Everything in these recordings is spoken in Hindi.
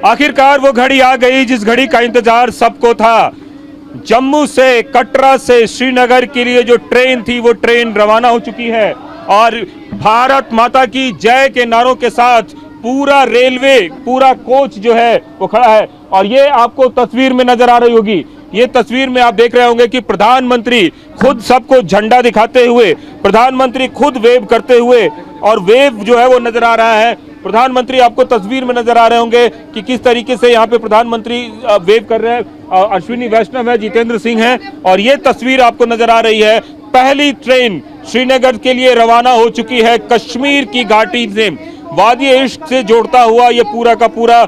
आखिरकार वो घड़ी आ गई जिस घड़ी का इंतजार सबको था। जम्मू से, कटरा से श्रीनगर के लिए जो ट्रेन थी वो ट्रेन रवाना हो चुकी है और भारत माता की जय के नारों के साथ पूरा रेलवे, पूरा कोच जो है वो खड़ा है। और ये आपको तस्वीर में नजर आ रही होगी, ये तस्वीर में आप देख रहे होंगे कि प्रधानमंत्री खुद सबको झंडा दिखाते हुए, प्रधानमंत्री खुद वेव करते हुए, और वेव जो है वो नजर आ रहा है। प्रधानमंत्री आपको तस्वीर में नजर आ रहे होंगे कि किस तरीके से यहाँ पे प्रधानमंत्री वेव कर रहे हैं। अश्विनी वैष्णव है, जितेंद्र सिंह है, और ये तस्वीर आपको नजर आ रही है। पहली ट्रेन श्रीनगर के लिए रवाना हो चुकी है। कश्मीर की घाटी से, वादी इश्क से जोड़ता हुआ ये पूरा का पूरा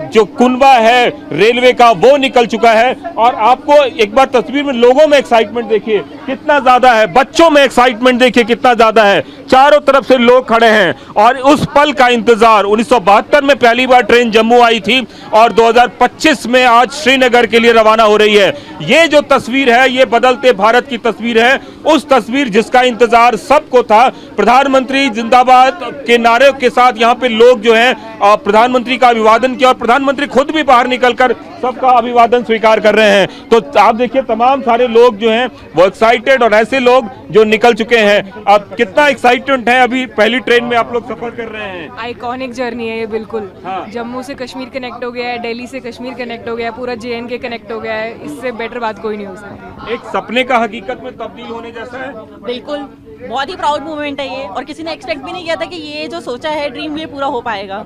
जो कुनबा है रेलवे का वो निकल चुका है। और आपको एक बार तस्वीर में लोगों में एक्साइटमेंट देखिए कितना ज्यादा है, बच्चों में एक्साइटमेंट देखिए कितना ज्यादा है। चारों तरफ से लोग खड़े हैं और उस पल का इंतजार। 1972 में पहली बार ट्रेन जम्मू आई थी और 2025 में आज श्रीनगर के लिए रवाना हो रही है। ये जो तस्वीर है ये बदलते भारत की तस्वीर है, उस तस्वीर जिसका इंतजार सबको था। प्रधानमंत्री जिंदाबाद के नारे के साथ यहाँ पे लोग जो हैं प्रधानमंत्री का अभिवादन किया और प्रधानमंत्री खुद भी बाहर निकलकर सबका अभिवादन स्वीकार कर रहे हैं। तो आप देखिए तमाम सारे लोग जो हैं वो एक्साइटेड, और ऐसे लोग जो निकल चुके हैं। अब कितना एक्साइटमेंट है, अभी पहली ट्रेन में आप लोग सफर कर रहे हैं। आइकॉनिक जर्नी है ये बिल्कुल। हाँ। जम्मू से कश्मीर कनेक्ट हो गया है, दिल्ली से कश्मीर कनेक्ट हो गया है, पूरा JNK कनेक्ट हो गया है। इससे बेटर बात कोई नहीं हो सकती। एक सपने का हकीकत में तब्दील होने जैसा है। बिल्कुल, बहुत ही प्राउड मोमेंट है ये, और किसी ने एक्सपेक्ट भी नहीं किया था कि ये जो सोचा है ड्रीम ये पूरा हो पाएगा।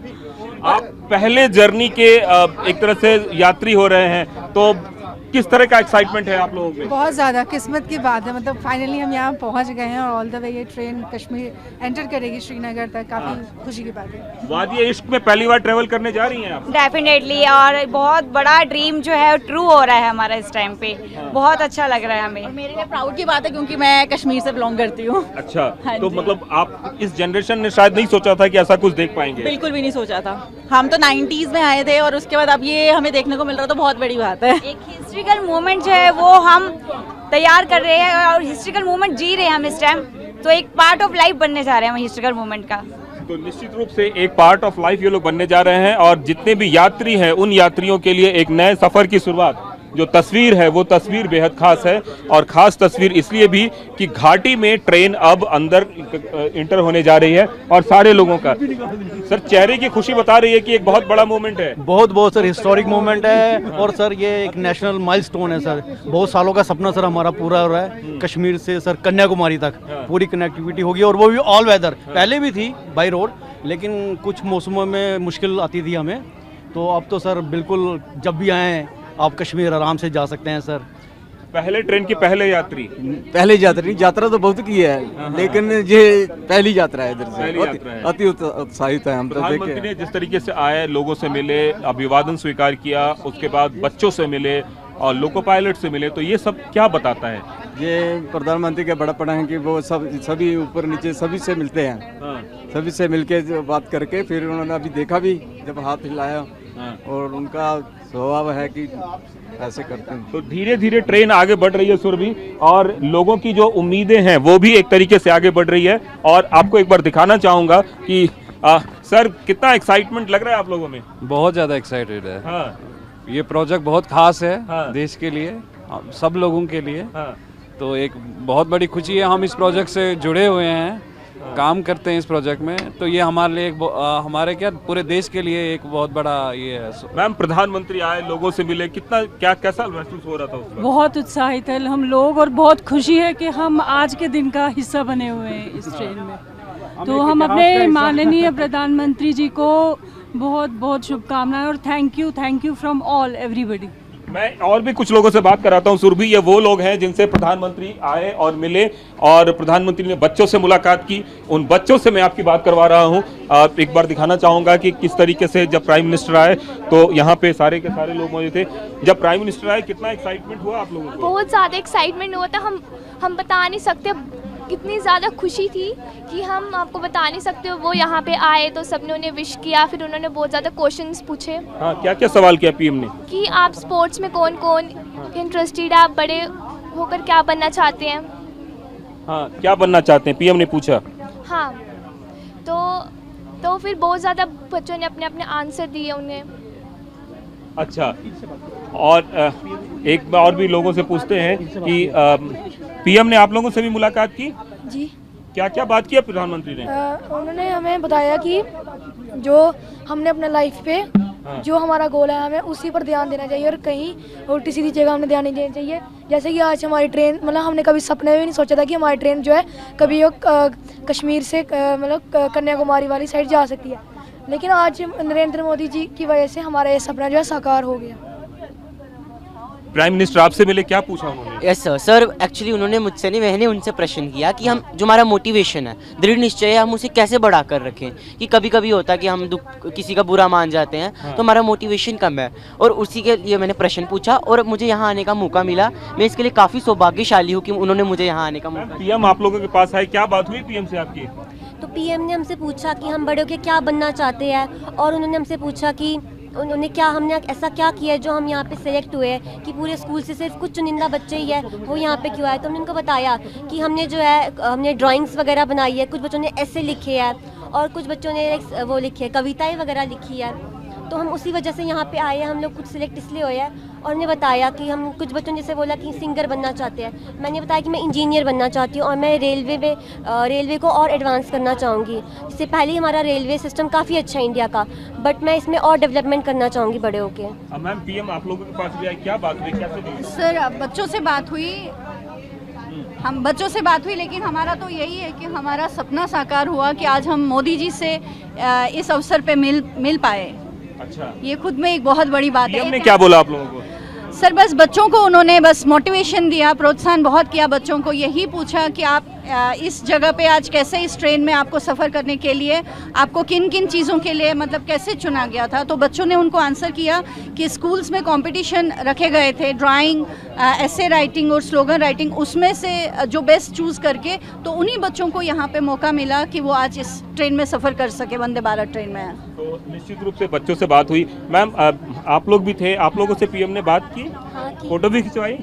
आप पहले जर्नी के एक तरह से यात्री हो रहे हैं, तो किस तरह का एक्साइटमेंट है आप लोगों में? बहुत ज़्यादा किस्मत की बात है, मतलब फाइनली हम यहाँ पहुँच गए हैं और ऑल द वे ये ट्रेन कश्मीर एंटर करेगी श्रीनगर तक। काफ़ी खुशी की बात है। वादी इश्क में पहली बार ट्रेवल करने जा रही हैं आप? डेफिनेटली, और बहुत बड़ा ड्रीम जो है ट्रू हो रहा है हमारा इस टाइम पे। बहुत अच्छा लग रहा है हमें। और मेरे लिए प्राउड की बात है क्योंकि मैं कश्मीर से बिलोंग करती हूँ। अच्छा, हाँ तो जी। मतलब आप इस जनरेशन ने शायद नहीं सोचा था कि ऐसा कुछ देख पाएंगे। बिल्कुल भी नहीं सोचा था। हम तो 90s में आए थे और उसके बाद अब ये हमें देखने को मिल रहा, तो बहुत बड़ी बात है। एक हिस्ट्रिकल मोमेंट जो है वो हम तैयार कर रहे हैं और हिस्ट्रिकल मोमेंट जी रहे हैं हम इस टाइम। तो एक पार्ट ऑफ लाइफ बनने जा रहे हैं हम हिस्ट्रिकल मोमेंट का। तो निश्चित रूप से एक पार्ट ऑफ लाइफ ये लोग बनने जा रहे हैं, और जितने भी यात्री हैं उन यात्रियों के लिए एक नए सफर की शुरुआत। जो तस्वीर है वो तस्वीर बेहद खास है, और खास तस्वीर इसलिए भी कि घाटी में ट्रेन अब अंदर इंटर होने जा रही है और सारे लोगों का सर चेहरे की खुशी बता रही है कि एक बहुत बड़ा मोमेंट है। बहुत सर हिस्टोरिक मोमेंट है, और सर ये एक नेशनल माइलस्टोन है सर। बहुत सालों का सपना सर हमारा पूरा हो रहा है। कश्मीर से सर कन्याकुमारी तक पूरी कनेक्टिविटी होगी, और वो भी ऑल वेदर। पहले भी थी बाई रोड, लेकिन कुछ मौसमों में मुश्किल आती थी हमें, तो अब तो सर बिल्कुल जब भी आएँ आप कश्मीर आराम से जा सकते हैं सर। पहले ट्रेन की पहले यात्री, पहले यात्रा तो बहुत की है, लेकिन ये पहली यात्रा है इधर पहली से। यात्रा है। अति उत्साहित है हम तो। प्रधानमंत्री ने जिस तरीके से आए, लोगों से मिले, अभिवादन स्वीकार किया, उसके बाद बच्चों से मिले और लोको पायलट से मिले, तो ये सब क्या बताता है? ये प्रधानमंत्री का बड़ापन है कि वो सभी ऊपर नीचे सभी से मिलते हैं। हाँ। सभी से मिलके जो बात करके फिर उन्होंने अभी देखा भी जब हाथ हिलाया, और उनका स्वभाव है कि ऐसे करते हैं। तो धीरे धीरे ट्रेन आगे बढ़ रही है सुरभि, और लोगों की जो उम्मीदें हैं वो भी एक तरीके से आगे बढ़ रही है। और आपको एक बार दिखाना चाहूंगा कि सर कितना एक्साइटमेंट लग रहा है आप लोगों में? बहुत ज़्यादा एक्साइटेड है। हाँ। ये प्रोजेक्ट बहुत खास है। हाँ। देश के लिए, सब लोगों के लिए। हाँ। तो एक बहुत बड़ी खुशी है, हम इस प्रोजेक्ट से जुड़े हुए हैं, काम करते हैं इस प्रोजेक्ट में। तो ये हमारे लिए हमारे क्या पूरे देश के लिए एक बहुत बड़ा ये है। मैम, प्रधानमंत्री आए, लोगों से मिले, कितना कैसा महसूस हो रहा था उस वक्त? बहुत उत्साहित है हम लोग, और बहुत खुशी है कि हम आज के दिन का हिस्सा बने हुए हैं इस ट्रेन में। तो हम अपने माननीय प्रधानमंत्री जी को बहुत बहुत शुभकामनाएं, और thank you from all everybody. मैं और भी कुछ लोगों से बात कराता हूं सुरभि। ये वो लोग हैं जिनसे प्रधानमंत्री आए और मिले, और प्रधानमंत्री ने बच्चों से मुलाकात की। उन बच्चों से मैं आपकी बात करवा रहा हूं। एक बार दिखाना चाहूंगा कि किस तरीके से जब प्राइम मिनिस्टर आए तो यहाँ पे सारे के सारे लोग मौजूद थे। जब प्राइम मिनिस्टर आए कितना एक्साइटमेंट हुआ आप लोगों को? बहुत ज़्यादा एक्साइटमेंट हुआ था। हम बता नहीं सकते कितनी ज़्यादा खुशी थी कि हम आपको बता नहीं सकते। वो यहाँ पे आए तो सबने उन्हें विश किया, फिर उन्होंने बहुत ज़्यादा क्वेश्चंस पूछे। हाँ, क्या क्या सवाल किया पीएम ने? कि आप स्पोर्ट्स में कौन कौन इंटरेस्टेड है, आप बड़े होकर क्या बनना चाहते हैं। हाँ, क्या बनना चाहते हैं पीएम ने पूछा। हाँ, तो फिर बहुत ज़्यादा बच्चों ने अपने अपने आंसर दिए उन्हें। अच्छा, और एक बार और भी लोगों से पूछते हैं कि पीएम ने आप लोगों से भी मुलाकात की? जी, क्या क्या बात की प्रधानमंत्री ने? उन्होंने हमें बताया कि जो हमने अपने लाइफ पे जो हमारा गोल है हमें उसी पर ध्यान देना चाहिए और कहीं उल्टी सीधी जगह हमें ध्यान नहीं देना चाहिए। जैसे कि आज हमारी ट्रेन, मतलब हमने कभी सपने में भी नहीं सोचा था कि हमारी ट्रेन जो है कभी वो कश्मीर से मतलब कन्याकुमारी वाली साइड जा सकती है, लेकिन आज नरेंद्र मोदी जी की वजह से हमारा ये सपना जो है साकार हो गया। प्राइम मिनिस्टर आपसे मिले, क्या पूछा उन्होंने? यस सर, सर एक्चुअली उन्होंने मुझसे नहीं, मैंने उनसे प्रश्न किया कि हम जो हमारा मोटिवेशन है, दृढ़ निश्चय है, हम उसे कैसे बढ़ा कर रखें। कि कभी कभी होता है कि हम किसी का बुरा मान जाते हैं तो हमारा मोटिवेशन कम है, और उसी के लिए मैंने प्रश्न पूछा और मुझे यहाँ आने का मौका मिला। मैं इसके लिए काफ़ी सौभाग्यशाली हूँ कि उन्होंने मुझे यहाँ आने का मौका। पीएम आप लोगों के पास आए, क्या बात हुई पीएम से आपकी? तो पीएम ने हमसे पूछा कि हम बड़े होकर क्या बनना चाहते हैं, और उन्होंने हमसे पूछा कि उन्होंने क्या, हमने ऐसा क्या किया है जो हम यहाँ पे सेलेक्ट हुए हैं, कि पूरे स्कूल से सिर्फ कुछ चुनिंदा बच्चे ही है वो यहाँ पे क्यों आए। तो हमने उनको बताया कि हमने जो है हमने ड्राइंग्स वगैरह बनाई है, कुछ बच्चों ने ऐसे लिखे हैं और कुछ बच्चों ने वो लिखे है, कविताएँ वगैरह लिखी है। तो हम उसी वजह से यहाँ पे आए हैं, हम लोग कुछ सिलेक्ट इसलिए हुए हैं। और हमने बताया कि हम कुछ बच्चों ने जैसे बोला कि सिंगर बनना चाहते हैं, मैंने बताया कि मैं इंजीनियर बनना चाहती हूँ और मैं रेलवे को और एडवांस करना चाहूँगी। इससे पहले हमारा रेलवे सिस्टम काफ़ी अच्छा है इंडिया का, बट मैं इसमें और डेवलपमेंट करना चाहूँगी बड़े होके। मैम पीएम आप लोगों के पास भी आए, क्या बात हुई, कैसे? सर बच्चों से बात हुई, हम बच्चों से बात हुई, लेकिन हमारा तो यही है कि हमारा सपना साकार हुआ कि आज हम मोदी जी से इस अवसर पे मिल पाए। अच्छा, ये खुद में एक बहुत बड़ी बात है। हमने क्या बोला आप लोगों को? सर बस बच्चों को उन्होंने बस मोटिवेशन दिया, प्रोत्साहन बहुत किया बच्चों को। यही पूछा कि आप इस जगह पे आज कैसे, इस ट्रेन में आपको सफ़र करने के लिए आपको किन किन चीज़ों के लिए मतलब कैसे चुना गया था। तो बच्चों ने उनको आंसर किया कि स्कूल्स में कंपटीशन रखे गए थे, ड्राइंग, एसे राइटिंग और स्लोगन राइटिंग, उसमें से जो बेस्ट चूज़ करके तो उन्हीं बच्चों को यहाँ पे मौका मिला कि वो आज इस ट्रेन में सफ़र कर सके, वंदे भारत ट्रेन में। तो निश्चित रूप से बच्चों से बात हुई। मैम आप लोग भी थे, आप लोगों से पीएम ने बात की? हाँ, फोटो भी खिंचवाई?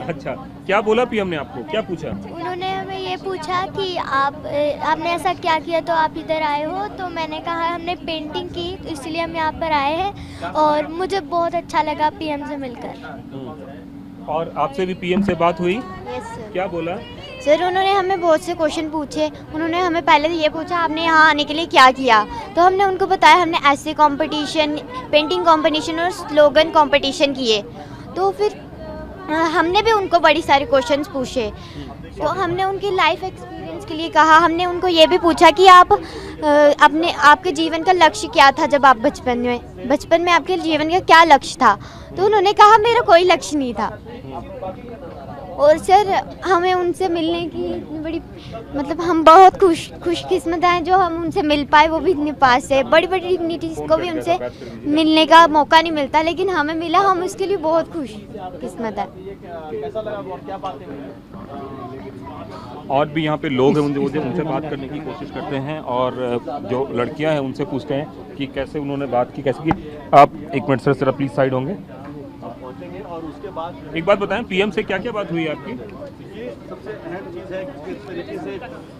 अच्छा, क्या बोला पीएम ने आपको, क्या पूछा? उन्होंने हमें ये पूछा कि आपने ऐसा क्या किया तो आप इधर आए हो। तो मैंने कहा हमने पेंटिंग की तो इसलिए हम यहाँ पर आए हैं, और मुझे बहुत अच्छा लगा पीएम से मिलकर। और आपसे भी पीएम से बात हुई? Yes sir. क्या बोला? सर उन्होंने हमें बहुत से क्वेश्चन पूछे। उन्होंने हमें पहले ये पूछा आपने यहाँ आने के लिए क्या किया, तो हमने उनको बताया हमने ऐसे कंपटीशन, पेंटिंग कंपटीशन और स्लोगन कंपटीशन किए। तो फिर हमने भी उनको बड़ी सारे क्वेश्चंस पूछे। तो हमने उनकी लाइफ एक्सपीरियंस के लिए कहा, हमने उनको ये भी पूछा कि आपके जीवन का लक्ष्य क्या था जब आप बचपन में आपके जीवन का क्या लक्ष्य था। तो उन्होंने कहा मेरा कोई लक्ष्य नहीं था। और सर हमें उनसे मिलने की इतनी बड़ी, मतलब हम बहुत खुशकिस्मत हैं जो हम उनसे मिल पाए, वो भी इतने पास से। बड़ी बड़ी डिग्निटीज को भी उनसे मिलने का मौका नहीं मिलता, लेकिन हमें मिला, हम उसके लिए बहुत खुशकिस्मत है। और भी यहाँ पे लोग हैं, उनसे बात करने की कोशिश करते हैं, और जो लड़कियाँ हैं उनसे पूछते हैं कि कैसे उन्होंने बात की, कैसे की। आप एक मिनट सर जरा प्लीज साइड होंगे। और उसके बाद एक बात बताएं, पीएम से क्या क्या बात हुई आपकी? ये सबसे अहम चीज़ है कि किस तरीके से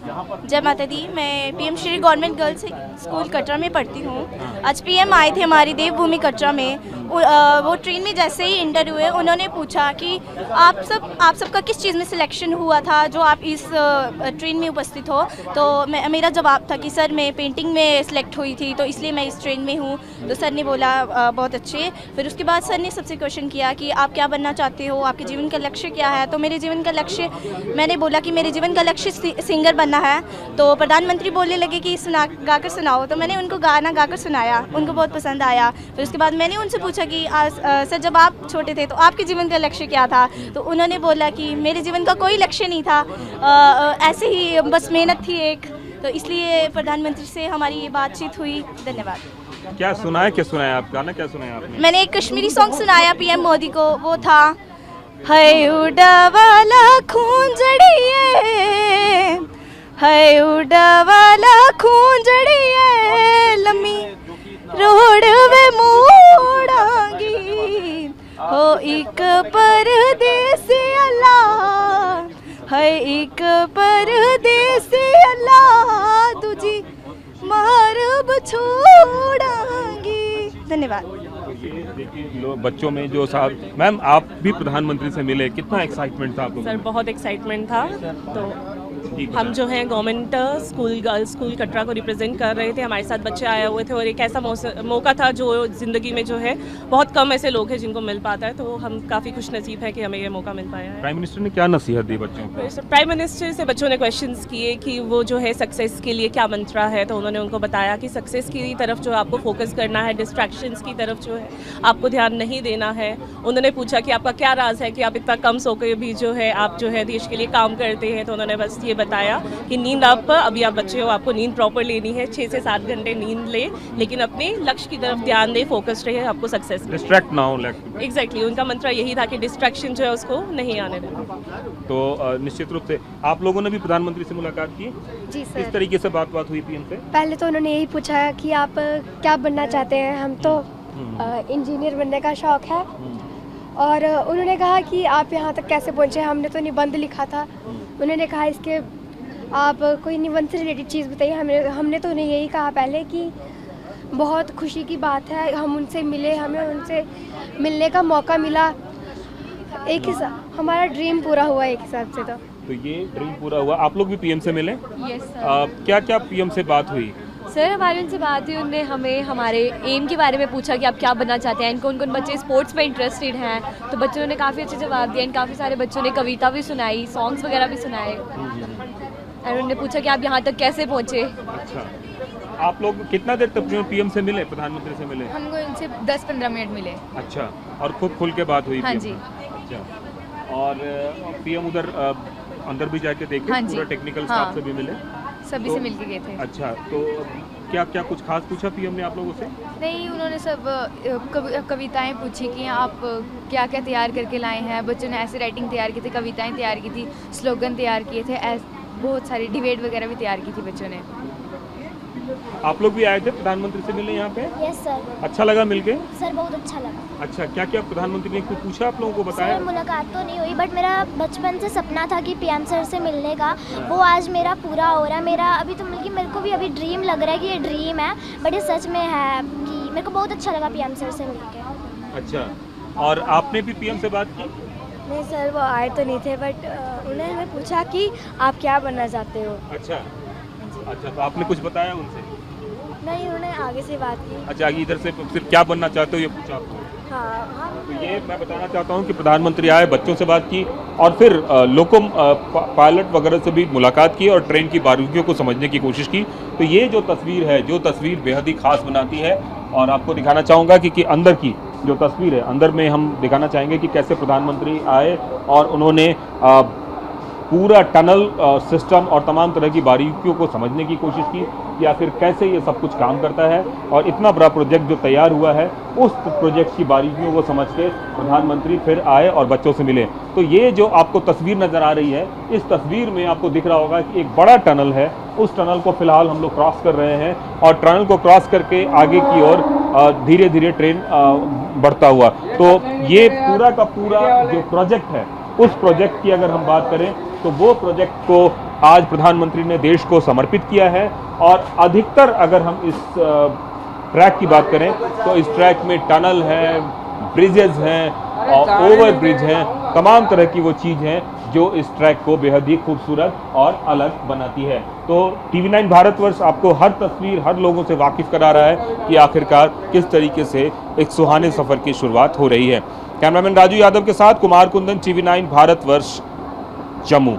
यहाँ पर। जय माता दी, मैं PM Shri government girls school Katra में पढ़ती हूँ। आज पीएम आए थे हमारी देवभूमि कटरा में। वो ट्रेन में जैसे ही इंटर हुए, उन्होंने पूछा कि आप सबका किस चीज़ में सिलेक्शन हुआ था जो आप इस ट्रेन में उपस्थित हो। तो मेरा जवाब था कि सर मैं पेंटिंग में सिलेक्ट हुई थी तो इसलिए मैं इस ट्रेन में हूँ। तो सर ने बोला बहुत अच्छे। फिर उसके बाद सर ने सबसे क्वेश्चन किया कि आप क्या बनना चाहते हो, आपके जीवन का लक्ष्य क्या है। तो मेरे जीवन का लक्ष्य, मैंने बोला कि मेरे जीवन का लक्ष्य सिंगर बनना है। तो प्रधानमंत्री बोलने लगे कि गाकर सुनाओ। तो मैंने उनको गाना गाकर सुनाया, उनको बहुत पसंद आया। फिर उसके बाद मैंने उनसे पूछा कि सर जब आप छोटे थे तो आपके जीवन का लक्ष्य क्या था। तो उन्होंने बोला कि मेरे जीवन का कोई लक्ष्य नहीं था, ऐसे ही बस मेहनत थी एक। तो इसलिए प्रधानमंत्री से हमारी ये बातचीत हुई। धन्यवाद। क्या सुनाया, क्या सुनाया आप, गाना क्या सुनाया आपने? मैंने एक कश्मीरी सॉन्ग सुनाया पीएम मोदी को, वो था है उड़ावाला खूंजड़िए, है उड़ावाला खूंजड़िए, लम्मी रोड वे मोड़ांगी हो एक परदेसी अल्लाह, है एक परदेसी अल्लाह, तुझी मारब छोड़ांगी। धन्यवाद। ये देखिए लोग बच्चों में जो साहब मैम आप भी प्रधानमंत्री से मिले, कितना एक्साइटमेंट था आप लोगों सर में? बहुत एक्साइटमेंट था। तो हम जो हैं government school girls school Katra को रिप्रेजेंट कर रहे थे, हमारे साथ बच्चे आए हुए थे और एक ऐसा मौका था जो ज़िंदगी में जो है बहुत कम ऐसे लोग हैं जिनको मिल पाता है, तो हम काफ़ी खुश नसीब है कि हमें ये मौका मिल पाया है। प्राइम मिनिस्टर ने क्या नसीहत दी बच्चों को? प्राइम मिनिस्टर से बच्चों ने क्वेश्चंस किए कि वो जो है सक्सेस के लिए क्या मंत्रा है, तो उन्होंने उनको बताया कि सक्सेस की तरफ जो आपको फोकस करना है, डिस्ट्रैक्शंस की तरफ जो है आपको ध्यान नहीं देना है। उन्होंने पूछा कि आपका क्या राज है कि आप इतना कम सो के भी जो है आप जो है देश के लिए काम करते हैं, तो उन्होंने बस ये बताया कि नींद आप अभी आप बच्चे हो, आपको नींद प्रॉपर लेनी है, 6 से 7 घंटे नींद ले, लेकिन अपने लक्ष्य की तरफ ध्यान दे, फोकस रहे, आपको सक्सेस डिस्ट्रैक्ट ना हो। एग्जैक्टली उनका मंत्र यही था कि डिस्ट्रैक्शन जो है उसको नहीं आने देना। तो निश्चित रूप से आप लोगों ने भी प्रधानमंत्री से मुलाकात की? जी सर। किस तरीके से बात हुई पीएम से? पहले तो उन्होंने यही पूछा कि आप क्या बनना चाहते हैं। हम तो इंजीनियर बनने का शौक है, और उन्होंने कहा कि आप यहाँ तक कैसे पहुँचे। हमने तो निबंध लिखा था, उन्होंने कहा इसके आप कोई निबंध से रिलेटेड चीज़ बताइए। हमने तो उन्हें यही कहा पहले कि बहुत खुशी की बात है, हम उनसे मिले, हमें उनसे मिलने का मौका मिला। एक हिसाब हमारा ड्रीम पूरा हुआ एक हिसाब से। तो ये ड्रीम पूरा हुआ। आप लोग भी पीएम से मिले? Yes sir. क्या क्या पीएम से बात हुई? सर हमारे उनसे बात हुई, उनने हमें हमारे एम के बारे में पूछा कि आप क्या बनना चाहते हैं। उन बच्चे स्पोर्ट्स में इंटरेस्टेड हैं, तो बच्चों ने काफ़ी अच्छे जवाब दिए। काफ़ी सारे बच्चों ने कविता भी सुनाई, सॉन्ग्स वगैरह भी सुनाए, और उन्होंने पूछा कि आप यहाँ तक कैसे पहुँचे। अच्छा, आप लोग कितना देर तक पीएम से मिले, प्रधानमंत्री से मिले? हमको इनसे 10-15 मिनट मिले। अच्छा, और खूब खुल के बात हुई? हाँ जी। अच्छा, और पीएम उधर अंदर भी जाके देखे? हाँ जी। पूरा टेक्निकल स्टाफ से भी मिले? सभी से मिलके गए थे। अच्छा, तो क्या क्या कुछ खास पूछा पीएम ने आप लोगों से? नहीं, उन्होंने सब कविताएं पूछी कि आप क्या क्या तैयार करके लाए हैं। बच्चों ने ऐसे राइटिंग तैयार की थी, कविताएं तैयार की थी, स्लोगन तैयार किए थे, बहुत सारी डिबेट वगैरह भी तैयार की थी बच्चों ने। आप लोग भी आए थे प्रधानमंत्री से मिलने यहाँ पे? Yes sir. अच्छा लगा मिलके? सर बहुत अच्छा लगा। अच्छा, क्या क्या प्रधानमंत्री ने कुछ पूछा आप लोगों को, बताया? सर मुलाकात तो नहीं हुई, बट मेरा बचपन से सपना था कि पीएम सर से मिलने का, वो आज मेरा पूरा हो रहा है। मेरा अभी तो बल्कि मेरे को भी अभी ड्रीम लग रहा है कि ये ड्रीम है, बट ये सच में है कि मेरे को बहुत अच्छा लगा पीएम सर से मिलकर। अच्छा, और आपने भी पीएम से बात की? नहीं सर, वो आए तो नहीं थे, बट उन्होंने हमें पूछा कि आप क्या बनना चाहते हो। अच्छा अच्छा, तो आपने कुछ बताया उनसे? नहीं, उन्होंने आगे से बात की। अच्छा, आगे इधर से सिर्फ क्या बनना चाहते हो ये पूछा आपको? हाँ। तो ये मैं बताना चाहता हूँ कि प्रधानमंत्री आए, बच्चों से बात की, और फिर लोको पायलट वगैरह से भी मुलाकात की और ट्रेन की बारीकियों को समझने की कोशिश की। तो ये जो तस्वीर है, जो तस्वीर बेहद ही खास बनाती है, और आपको दिखाना चाहूँगा कि अंदर की जो तस्वीर है, अंदर में हम दिखाना चाहेंगे कि कैसे प्रधानमंत्री आए और उन्होंने पूरा टनल सिस्टम और तमाम तरह की बारीकियों को समझने की कोशिश की कि आखिर कैसे ये सब कुछ काम करता है। और इतना बड़ा प्रोजेक्ट जो तैयार हुआ है, उस प्रोजेक्ट की बारीकियों को समझ के प्रधानमंत्री फिर आए और बच्चों से मिले। तो ये जो आपको तस्वीर नज़र आ रही है, इस तस्वीर में आपको दिख रहा होगा कि एक बड़ा टनल है। उस टनल को फिलहाल हम लोग क्रॉस कर रहे हैं, और टनल को क्रॉस करके आगे की ओर धीरे धीरे ट्रेन बढ़ता हुआ। तो ये पूरा का पूरा जो प्रोजेक्ट है, उस प्रोजेक्ट की अगर हम बात करें तो वो प्रोजेक्ट को आज प्रधानमंत्री ने देश को समर्पित किया है। और अधिकतर अगर हम इस ट्रैक की बात करें तो इस ट्रैक में टनल है, ब्रिजेज हैं, और ओवर ब्रिज हैं, तमाम तरह की वो चीज़ हैं जो इस ट्रैक को बेहद ही खूबसूरत और अलग बनाती है। तो TV9 भारतवर्ष आपको हर तस्वीर, हर लोगों से वाकिफ करा रहा है कि आखिरकार किस तरीके से एक सुहाने सफ़र की शुरुआत हो रही है। कैमरामैन राजू यादव के साथ कुमार कुंदन, TV9 भारतवर्ष, जम्मू।